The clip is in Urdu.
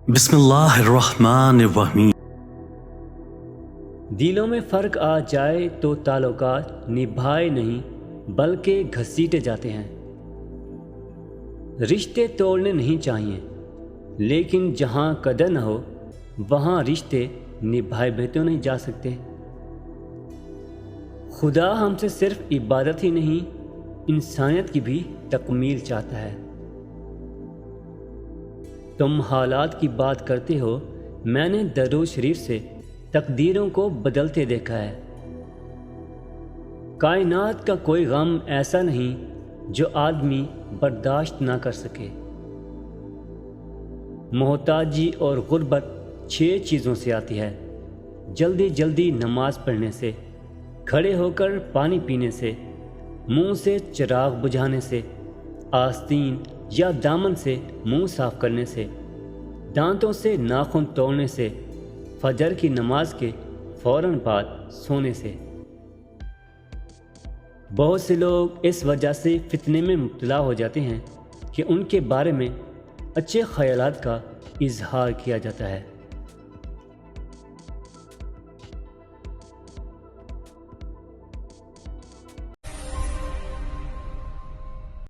بسم اللہ الرحمن الرحیم۔ دلوں میں فرق آ جائے تو تعلقات نبھائے نہیں بلکہ گھسیٹے جاتے ہیں۔ رشتے توڑنے نہیں چاہیے، لیکن جہاں قدر نہ ہو وہاں رشتے نبھائے بھی تو نہیں جا سکتے۔ خدا ہم سے صرف عبادت ہی نہیں، انسانیت کی بھی تکمیل چاہتا ہے۔ تم حالات کی بات کرتے ہو، میں نے درود شریف سے تقدیروں کو بدلتے دیکھا ہے۔ کائنات کا کوئی غم ایسا نہیں جو آدمی برداشت نہ کر سکے۔ محتاجی اور غربت 6 چیزوں سے آتی ہے: جلدی جلدی نماز پڑھنے سے، کھڑے ہو کر پانی پینے سے، منہ سے چراغ بجھانے سے، آستین یا دامن سے منہ صاف کرنے سے، دانتوں سے ناخن توڑنے سے، فجر کی نماز کے فوراً بعد سونے سے۔ بہت سے لوگ اس وجہ سے فتنے میں مبتلا ہو جاتے ہیں کہ ان کے بارے میں اچھے خیالات کا اظہار کیا جاتا ہے۔